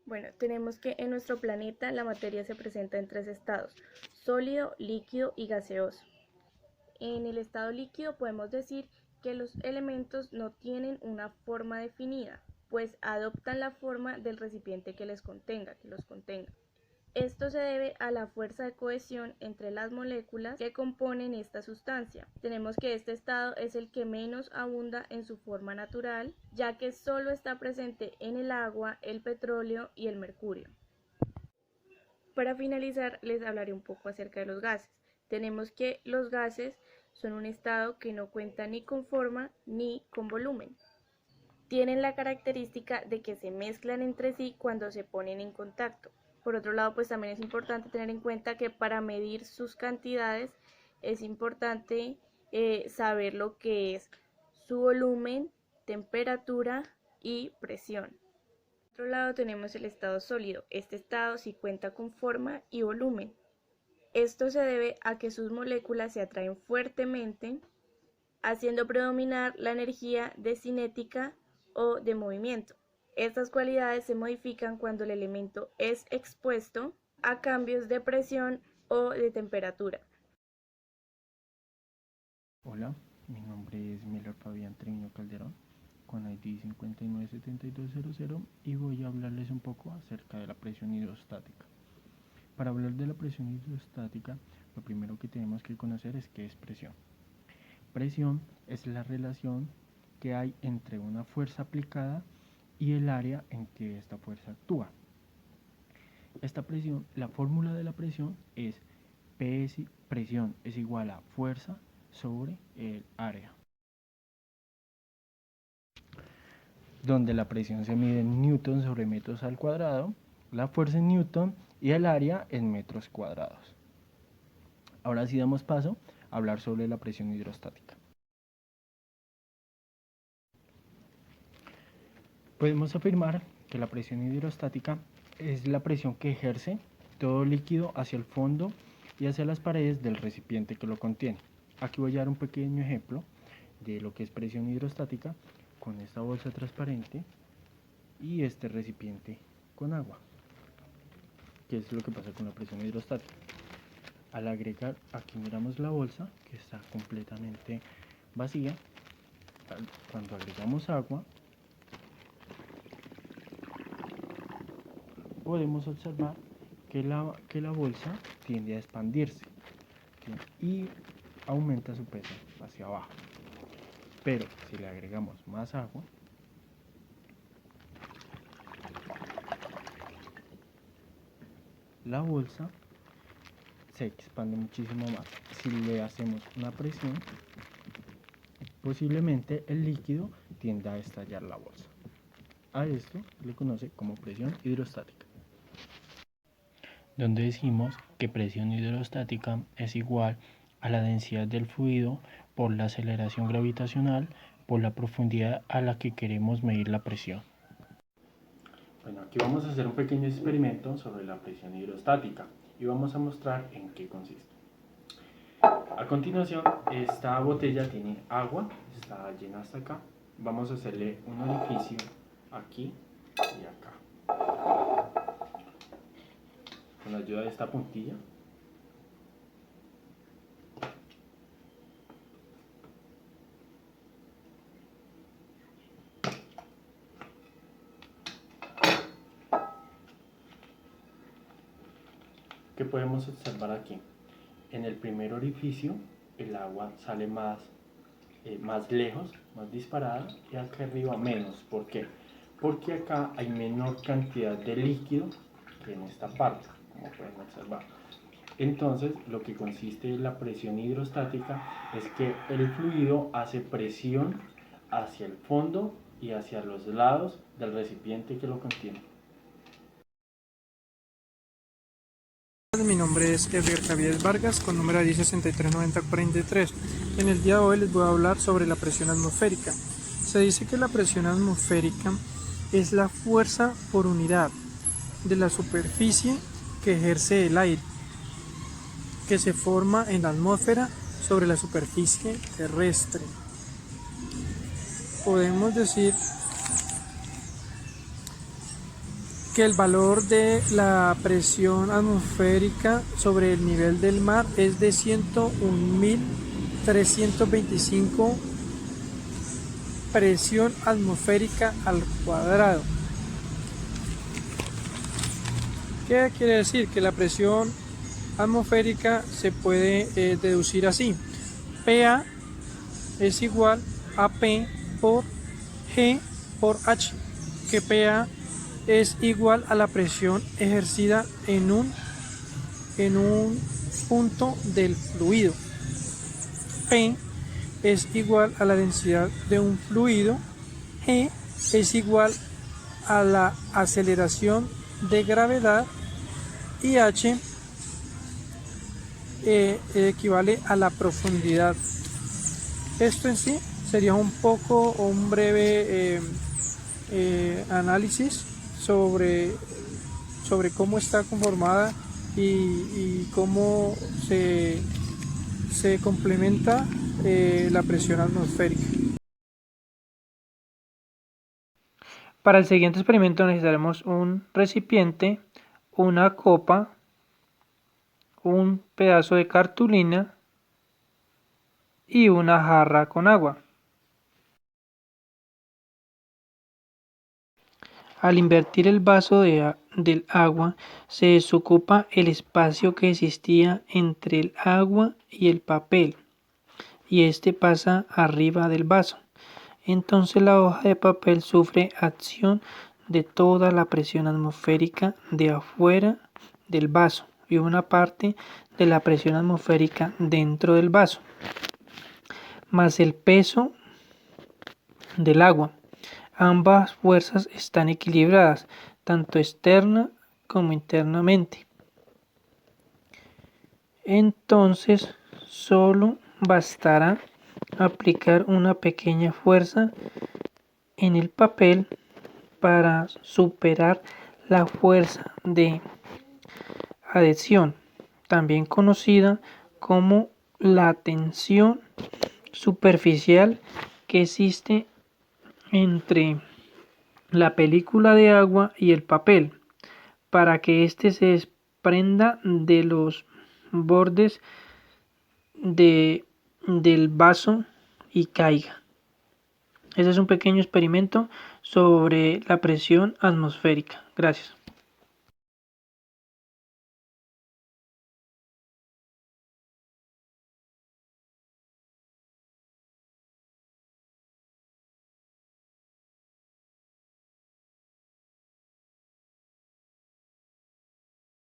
Bueno, tenemos que en nuestro planeta la materia se presenta en tres estados: sólido, líquido y gaseoso. En el estado líquido podemos decir que los elementos no tienen una forma definida, pues adoptan la forma del recipiente que los contenga. Esto se debe a la fuerza de cohesión entre las moléculas que componen esta sustancia. Tenemos que este estado es el que menos abunda en su forma natural, ya que solo está presente en el agua, el petróleo y el mercurio. Para finalizar, les hablaré un poco acerca de los gases. Tenemos que los gases son un estado que no cuenta ni con forma ni con volumen. Tienen la característica de que se mezclan entre sí cuando se ponen en contacto. Por otro lado, pues también es importante tener en cuenta que para medir sus cantidades es importante saber lo que es su volumen, temperatura y presión. Por otro lado tenemos el estado sólido. Este estado sí cuenta con forma y volumen. Esto se debe a que sus moléculas se atraen fuertemente, haciendo predominar la energía de cinética o de movimiento. Estas cualidades se modifican cuando el elemento es expuesto a cambios de presión o de temperatura. Hola, mi nombre es Miller Fabián Treviño Calderón, con ID 597200, y voy a hablarles un poco acerca de la presión hidrostática. Para hablar de la presión hidrostática, lo primero que tenemos que conocer es qué es presión. Presión es la relación que hay entre una fuerza aplicada y el área en que esta fuerza actúa. Esta presión, la fórmula de la presión es presión es igual a fuerza sobre el área, donde la presión se mide en newton sobre metros al cuadrado, la fuerza en newton y el área en metros cuadrados. Ahora sí damos paso a hablar sobre la presión hidrostática. Podemos afirmar que la presión hidrostática es la presión que ejerce todo líquido hacia el fondo y hacia las paredes del recipiente que lo contiene. Aquí voy a dar un pequeño ejemplo de lo que es presión hidrostática con esta bolsa transparente y este recipiente con agua. ¿Qué es lo que pasa con la presión hidrostática? Al agregar, aquí miramos la bolsa que está completamente vacía. Cuando agregamos agua, podemos observar que la bolsa tiende a expandirse, ¿sí? Y aumenta su peso hacia abajo. Pero si le agregamos más agua, la bolsa se expande muchísimo más. Si le hacemos una presión, posiblemente el líquido tienda a estallar la bolsa. A esto se le conoce como presión hidrostática, donde decimos que presión hidrostática es igual a la densidad del fluido por la aceleración gravitacional por la profundidad a la que queremos medir la presión. Bueno, aquí vamos a hacer un pequeño experimento sobre la presión hidrostática y vamos a mostrar en qué consiste. A continuación, esta botella tiene agua, está llena hasta acá. Vamos a hacerle un orificio aquí y acá. Con la ayuda de esta puntilla, ¿qué podemos observar aquí? En el primer orificio el agua sale más lejos, más disparada, y acá arriba menos. ¿Por qué? Porque acá hay menor cantidad de líquido que en esta parte, como pueden observar. Entonces, lo que consiste en la presión hidrostática es que el fluido hace presión hacia el fondo y hacia los lados del recipiente que lo contiene. Mi nombre es Edgar Javier Vargas, con número ID 639043. En el día de hoy les voy a hablar sobre la presión atmosférica. Se dice que la presión atmosférica es la fuerza por unidad de la superficie que ejerce el aire, que se forma en la atmósfera sobre la superficie terrestre. Podemos decir que el valor de la presión atmosférica sobre el nivel del mar es de 101.325 presión atmosférica al cuadrado. ¿Qué quiere decir? Que la presión atmosférica se puede deducir así: PA es igual a P por G por H, que PA es igual a la presión ejercida en un punto del fluido. P es igual a la densidad de un fluido. G es igual a la aceleración de gravedad y H equivale a la profundidad. Esto en sí sería un breve análisis sobre cómo está conformada y cómo se complementa la presión atmosférica. Para el siguiente experimento necesitaremos un recipiente, una copa, un pedazo de cartulina y una jarra con agua. Al invertir el vaso del agua, se desocupa el espacio que existía entre el agua y el papel, y este pasa arriba del vaso. Entonces la hoja de papel sufre acción de toda la presión atmosférica de afuera del vaso y una parte de la presión atmosférica dentro del vaso, más el peso del agua. Ambas fuerzas están equilibradas, tanto externa como internamente. Entonces, solo bastará aplicar una pequeña fuerza en el papel para superar la fuerza de adhesión, también conocida como la tensión superficial que existe entre la película de agua y el papel, para que éste se desprenda de los bordes del vaso y caiga. Este es un pequeño experimento sobre la presión atmosférica. Gracias.